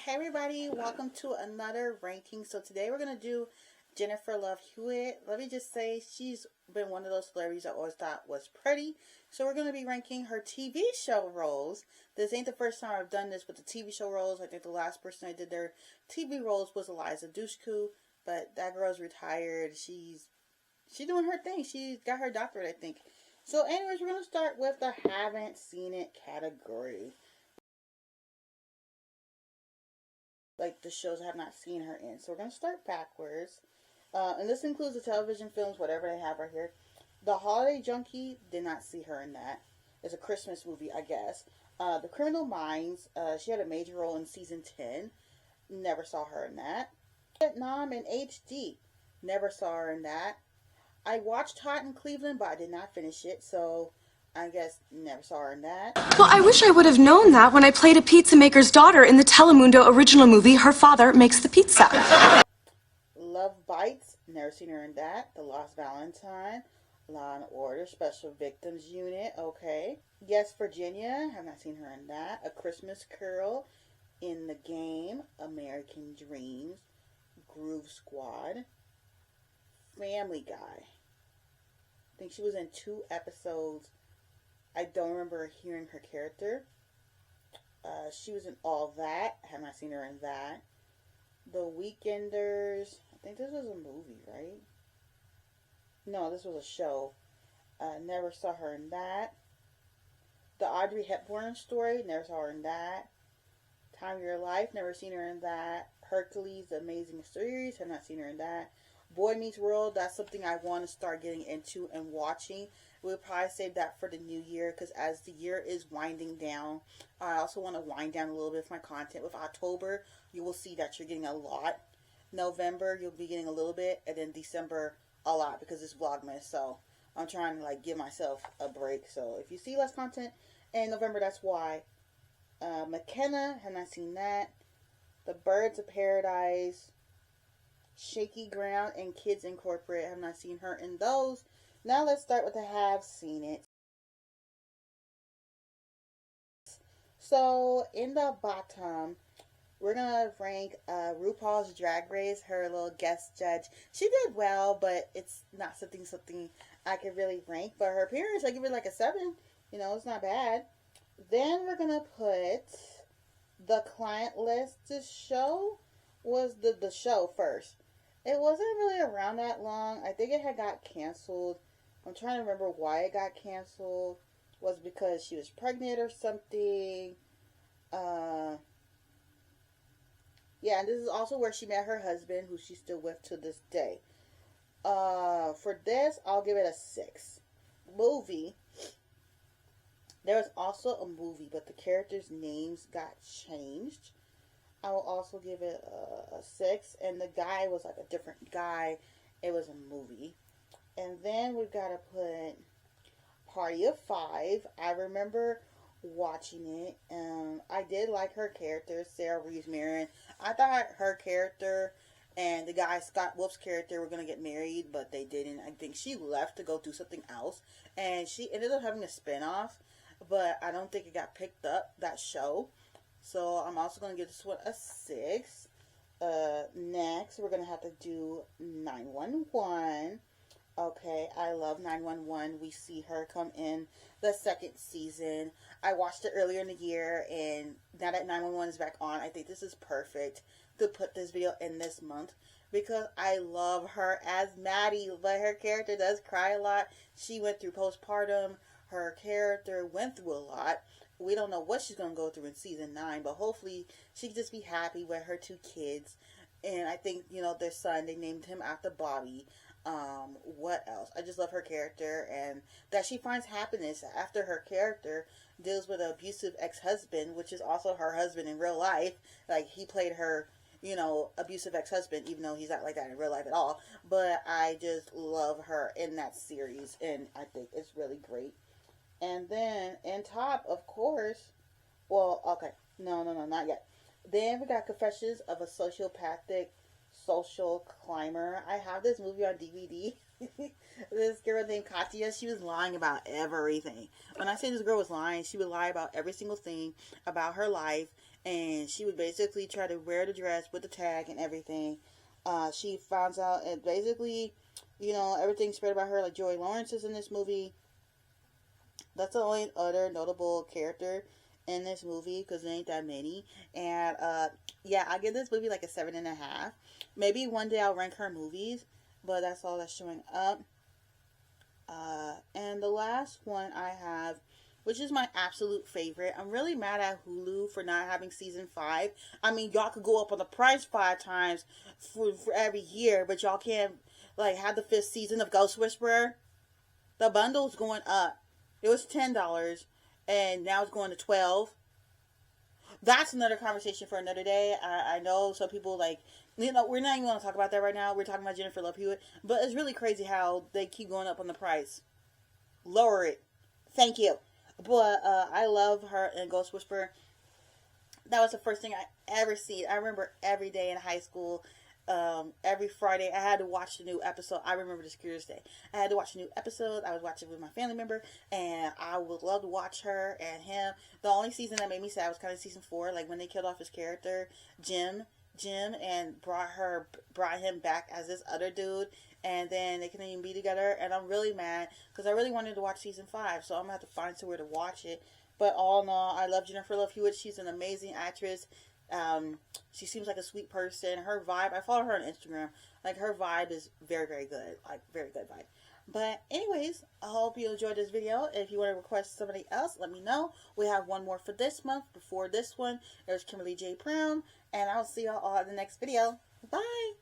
Hey everybody, welcome to another ranking. So today we're going to do Jennifer Love Hewitt. Let me just say she's been one of those celebrities I always thought was pretty. So we're going to be ranking her TV show roles. This ain't the first time I've done this with the TV show roles. I think the last person I did their TV roles was Eliza Dushku, but that girl's retired. She's doing her thing. She got her doctorate, I think. So anyways, we're going to start with the haven't seen it category. Like the shows I have not seen her in. So we're going to start backwards. And this includes the television films, whatever they have right here. The Holiday Junkie, did not see her in that. It's a Christmas movie, I guess. The Criminal Minds, she had a major role in season 10. Never saw her in that. Vietnam in HD, never saw her in that. I watched Hot in Cleveland, but I did not finish it, so I guess never saw her in that. Well, I wish I would have known that when I played a pizza maker's daughter in the Telemundo original movie, Her Father Makes the Pizza. Love Bites, never seen her in that. The Lost Valentine, Law and Order, Special Victims Unit, okay. Yes, Virginia, have not seen her in that. A Christmas Carol, In the Game, American Dreams, Groove Squad, Family Guy. I think she was in 2 episodes. I don't remember hearing her character. She was in All That. I have not seen her in that. The Weekenders. I think this was a movie, right? No, this was a show. Never saw her in that. The Audrey Hepburn Story. Never saw her in that. Time of Your Life. Never seen her in that. Hercules, The Amazing Series. Have not seen her in that. Boy Meets World. That's something I want to start getting into and watching. We'll probably save that for the new year because as the year is winding down, I also want to wind down a little bit of my content. With October, you will see that you're getting a lot. November, you'll be getting a little bit. And then December, a lot because it's Vlogmas. So I'm trying to give myself a break. So if you see less content in November, that's why. McKenna, have not seen that. The Birds of Paradise, Shaky Ground, and Kids Incorporated. Have not seen her in those. Now let's start with the have seen it. So in the bottom, we're gonna rank RuPaul's Drag Race, her little guest judge. She did well, but it's not something I could really rank. But her appearance, I give it like a 7. You know, it's not bad. Then we're gonna put the Client List. This show was the show first. It wasn't really around that long. I think it had got canceled. I'm trying to remember why it got canceled. Was because she was pregnant or something. Yeah, and this is also where she met her husband, who she's still with to this day. For this, I'll give it a 6. Movie. There was also a movie, but the characters' names got changed. I will also give it a 6. And the guy was like a different guy. It was a movie. And then we've got to put Party of 5. I remember watching it. I did like her character, Sarah Reeves Marin. I thought her character and the guy, Scott Wolf's character, were going to get married, but they didn't. I think she left to go do something else. And she ended up having a spinoff, but I don't think it got picked up, that show. So I'm also going to give this one a 6. Next, we're going to have to do 911. Okay, I love 911. We see her come in the 2nd season. I watched it earlier in the year, and now that 911 is back on, I think this is perfect to put this video in this month because I love her as Maddie, but her character does cry a lot. She went through postpartum. Her character went through a lot. We don't know what she's going to go through in season 9, but hopefully she can just be happy with her 2 kids. And I think, their son, they named him after Bobby. What else? I just love her character and that she finds happiness after her character deals with an abusive ex-husband, which is also her husband in real life. Like, he played her, abusive ex-husband, even though he's not like that in real life at all. But I just love her in that series, and I think it's really great. And then, in top, of course, well, okay, no, not yet. Then we got Confessions of a Sociopathic Social Climber. I have this movie on DVD. This girl named Katya, she was lying about everything. When I say this girl was lying, she would lie about every single thing about her life. and she would basically try to wear the dress with the tag and everything. She finds out, and basically, everything spread about her. Like Joey Lawrence is in this movie. That's the only other notable character in this movie because there ain't that many. And yeah, I give this movie like a 7.5. Maybe one day I'll rank her movies, but that's all that's showing up. And the last one I have, which is my absolute favorite. I'm really mad at Hulu for not having season 5. I mean, y'all could go up on the price 5 times for every year, but y'all can't like have the 5th season of Ghost Whisperer. The bundle's going up. It was $10, and now it's going to $12. That's another conversation for another day. I know some people like, we're not even going to talk about that right now. We're talking about Jennifer Love Hewitt, but it's really crazy how they keep going up on the price. Lower it. Thank you. But I love her in Ghost Whisperer. That was the first thing I ever seen. I remember every day in high school, every Friday, I had to watch the new episode. I remember this clear as day. I had to watch a new episode. I was watching with my family member, and I would love to watch her and him. The only season that made me sad was kind of season 4, like when they killed off his character, Jim, and brought him back as this other dude, and then they couldn't even be together. And I'm really mad because I really wanted to watch season 5, so I'm gonna have to find somewhere to watch it. But all in all, I love Jennifer Love Hewitt. She's an amazing actress. She seems like a sweet person. Her vibe, I follow her on Instagram. Like, her vibe is very, very good. Like, very good vibe. But anyways, I hope you enjoyed this video. If you want to request somebody else, let me know. We have one more for this month. Before this one, there's Kimberly J. Brown. And I'll see y'all all in the next video. Bye!